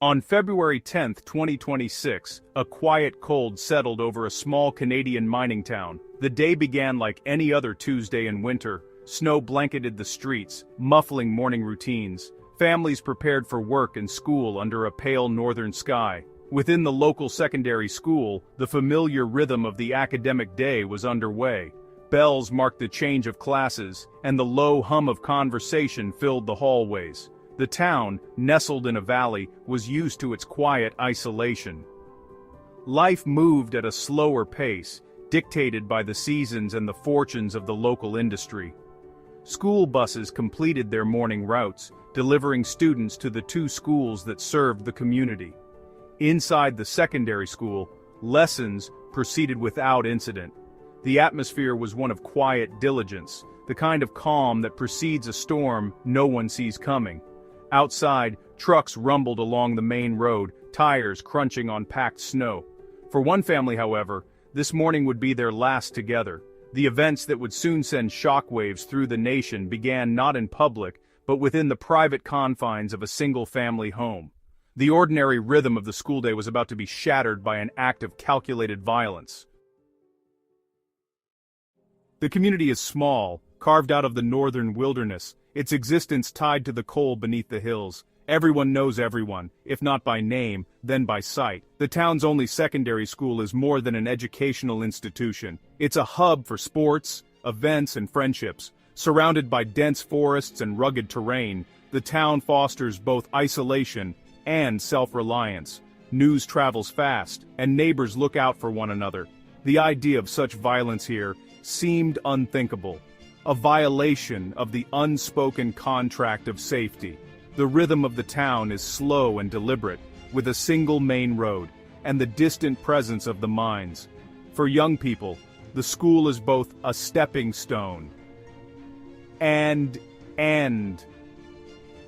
On February 10, 2026, a quiet cold settled over a small Canadian mining town. The day began like any other Tuesday in winter. Snow blanketed the streets, muffling morning routines. Families prepared for work and school under a pale northern sky. Within the local secondary school, the familiar rhythm of the academic day was underway. Bells marked the change of classes, and the low hum of conversation filled the hallways. The town, nestled in a valley, was used to its quiet isolation. Life moved at a slower pace, dictated by the seasons and the fortunes of the local industry. School buses completed their morning routes, delivering students to the two schools that served the community. Inside the secondary school, lessons proceeded without incident. The atmosphere was one of quiet diligence, the kind of calm that precedes a storm no one sees coming. Outside, trucks rumbled along the main road, tires crunching on packed snow. For one family, however, this morning would be their last together. The events that would soon send shockwaves through the nation began not in public, but within the private confines of a single-family home. The ordinary rhythm of the school day was about to be shattered by an act of calculated violence. The community is small, carved out of the northern wilderness, its existence tied to the coal beneath the hills. Everyone knows everyone, if not by name, then by sight. The town's only secondary school is more than an educational institution. It's a hub for sports, events, and friendships. Surrounded by dense forests and rugged terrain, the town fosters both isolation and self-reliance. News travels fast, and neighbors look out for one another. The idea of such violence here seemed unthinkable. A violation of the unspoken contract of safety. The rhythm of the town is slow and deliberate, with a single main road, and the distant presence of the mines. For young people, the school is both a stepping stone and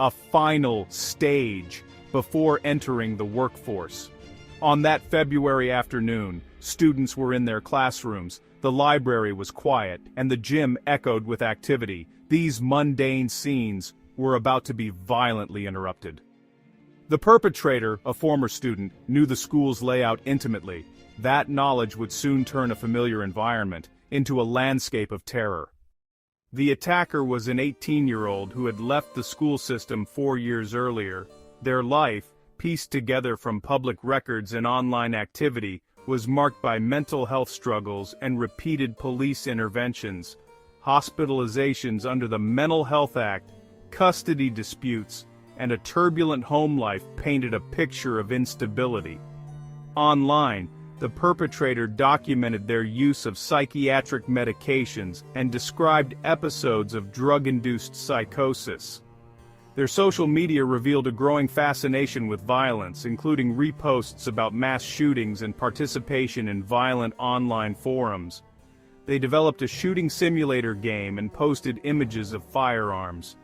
a final stage before entering the workforce. On that February afternoon, students were in their classrooms, the library was quiet, and the gym echoed with activity. These mundane scenes were about to be violently interrupted. The perpetrator, a former student, knew the school's layout intimately. That knowledge would soon turn a familiar environment into a landscape of terror. The attacker was an 18-year-old who had left the school system 4 years earlier. Their life, pieced together from public records and online activity, was marked by mental health struggles and repeated police interventions, hospitalizations under the Mental Health Act, custody disputes, and a turbulent home life painted a picture of instability. Online, the perpetrator documented their use of psychiatric medications and described episodes of drug-induced psychosis. Their social media revealed a growing fascination with violence, including reposts about mass shootings and participation in violent online forums. They developed a shooting simulator game and posted images of firearms.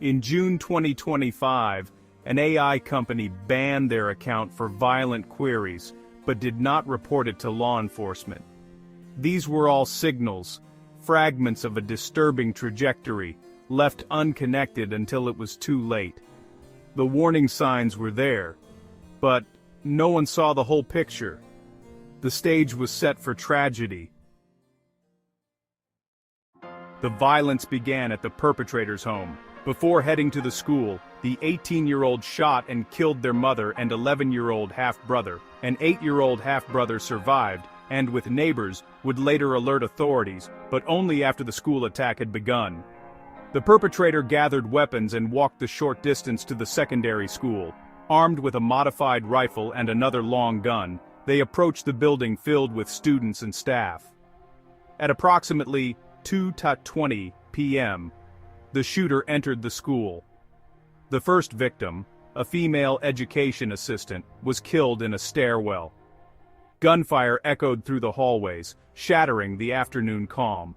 In June 2025, an AI company banned their account for violent queries, but did not report it to law enforcement. These were all signals, fragments of a disturbing trajectory, left unconnected until it was too late. The warning signs were there, but no one saw the whole picture. The stage was set for tragedy. The violence began at the perpetrator's home. Before heading to the school, the 18-year-old shot and killed their mother and 11-year-old half-brother. An 8-year-old half-brother survived, and with neighbors, would later alert authorities, but only after the school attack had begun. The perpetrator gathered weapons and walked the short distance to the secondary school. Armed with a modified rifle and another long gun, they approached the building filled with students and staff. At approximately 2:20 p.m., the shooter entered the school. The first victim, a female education assistant, was killed in a stairwell. Gunfire echoed through the hallways, shattering the afternoon calm.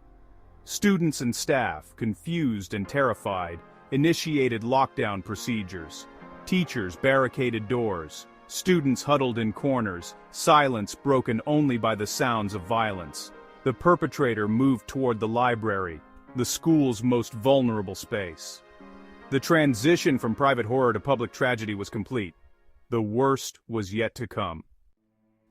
Students and staff, confused and terrified, initiated lockdown procedures. Teachers barricaded doors. Students huddled in corners, silence broken only by the sounds of violence. The perpetrator moved toward the library, the school's most vulnerable space. The transition from private horror to public tragedy was complete. the worst was yet to come.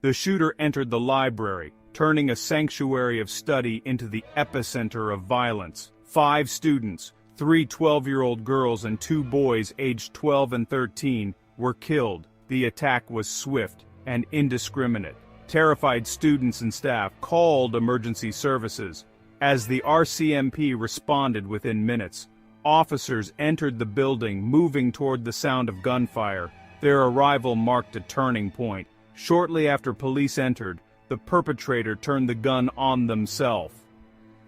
The shooter entered the library, turning a sanctuary of study into the epicenter of violence. 5 students, 3 12-year-old girls and 2 boys aged 12 and 13, were killed. The attack was swift and indiscriminate. Terrified students and staff called emergency services. As the RCMP responded within minutes, officers entered the building, moving toward the sound of gunfire. Their arrival marked a turning point. Shortly after police entered, the perpetrator turned the gun on themselves.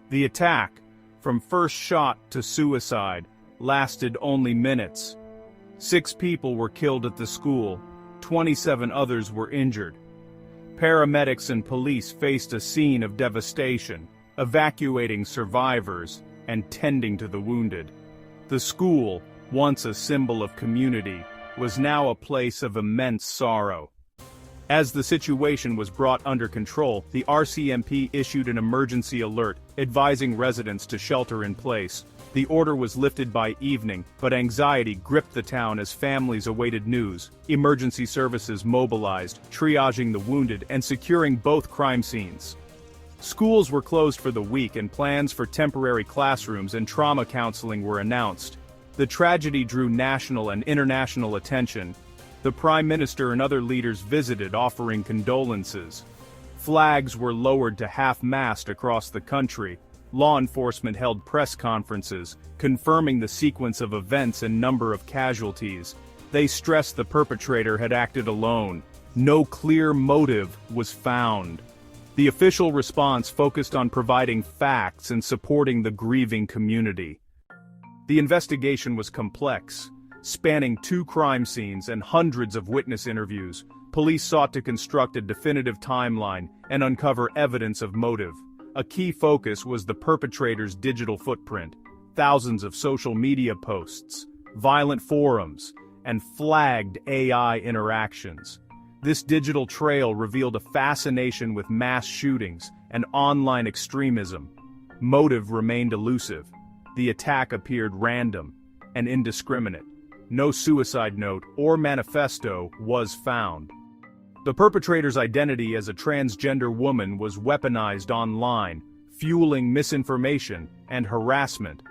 The attack, from first shot to suicide, lasted only minutes. 6 people were killed at the school, 27 others were injured. Paramedics and police faced a scene of devastation, evacuating survivors and tending to the wounded. The school, once a symbol of community, was now a place of immense sorrow. As the situation was brought under control, the RCMP issued an emergency alert, advising residents to shelter in place. The order was lifted by evening, but anxiety gripped the town as families awaited news. Emergency services mobilized, triaging the wounded and securing both crime scenes. Schools were closed for the week and plans for temporary classrooms and trauma counseling were announced. The tragedy drew national and international attention. The Prime Minister and other leaders visited, offering condolences. Flags were lowered to half-mast across the country. Law enforcement held press conferences, confirming the sequence of events and number of casualties. They stressed the perpetrator had acted alone. No clear motive was found. The official response focused on providing facts and supporting the grieving community. The investigation was complex, spanning 2 crime scenes and hundreds of witness interviews. Police sought to construct a definitive timeline and uncover evidence of motive. A key focus was the perpetrator's digital footprint, thousands of social media posts, violent forums, and flagged AI interactions. This digital trail revealed a fascination with mass shootings and online extremism. Motive remained elusive. The attack appeared random and indiscriminate. No suicide note or manifesto was found. The perpetrator's identity as a transgender woman was weaponized online, fueling misinformation and harassment.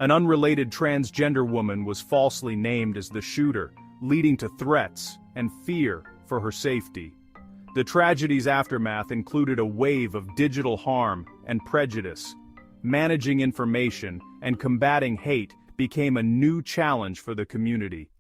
An unrelated transgender woman was falsely named as the shooter, leading to threats and fear for her safety. The tragedy's aftermath included a wave of digital harm and prejudice. Managing information and combating hate became a new challenge for the community.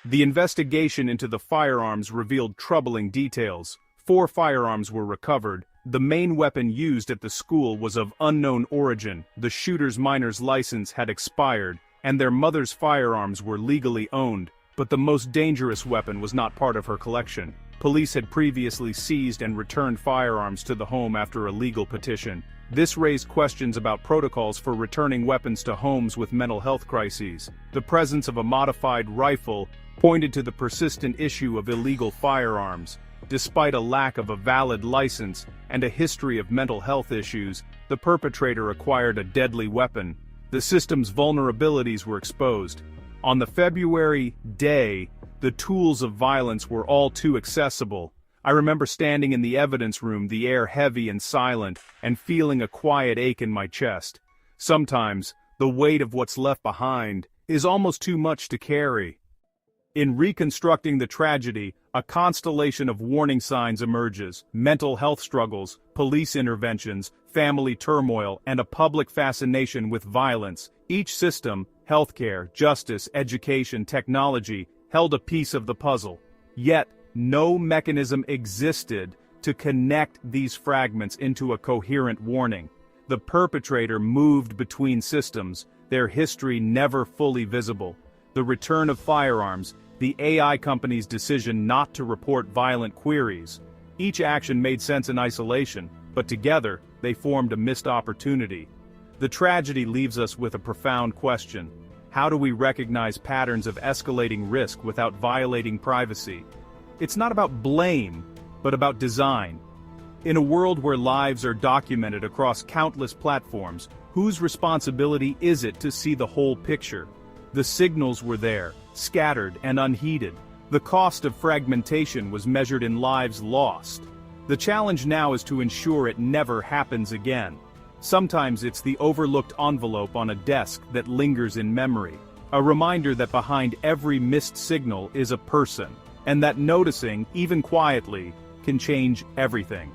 The investigation into the firearms revealed troubling details. 4 firearms were recovered. The main weapon used at the school was of unknown origin. The shooter's minor's license had expired, and their mother's firearms were legally owned. But the most dangerous weapon was not part of her collection. Police had previously seized and returned firearms to the home after a legal petition. This raised questions about protocols for returning weapons to homes with mental health crises. The presence of a modified rifle pointed to the persistent issue of illegal firearms. Despite a lack of a valid license and a history of mental health issues, the perpetrator acquired a deadly weapon. The system's vulnerabilities were exposed. On the February day, the tools of violence were all too accessible. I remember standing in the evidence room, the air heavy and silent, and feeling a quiet ache in my chest. Sometimes, the weight of what's left behind is almost too much to carry. In reconstructing the tragedy, a constellation of warning signs emerges: mental health struggles, police interventions, family turmoil, and a public fascination with violence. Each system, healthcare, justice, education, technology, held a piece of the puzzle. Yet, no mechanism existed to connect these fragments into a coherent warning. The perpetrator moved between systems, their history never fully visible. The return of firearms, the AI company's decision not to report violent queries. Each action made sense in isolation, but together, they formed a missed opportunity. The tragedy leaves us with a profound question. How do we recognize patterns of escalating risk without violating privacy? It's not about blame, but about design. In a world where lives are documented across countless platforms, whose responsibility is it to see the whole picture? The signals were there, scattered and unheeded, The cost of fragmentation was measured in lives lost. The challenge now is to ensure it never happens again. Sometimes it's the overlooked envelope on a desk that lingers in memory, a reminder that behind every missed signal is a person, and that noticing, even quietly, can change everything.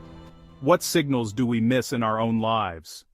What signals do we miss in our own lives?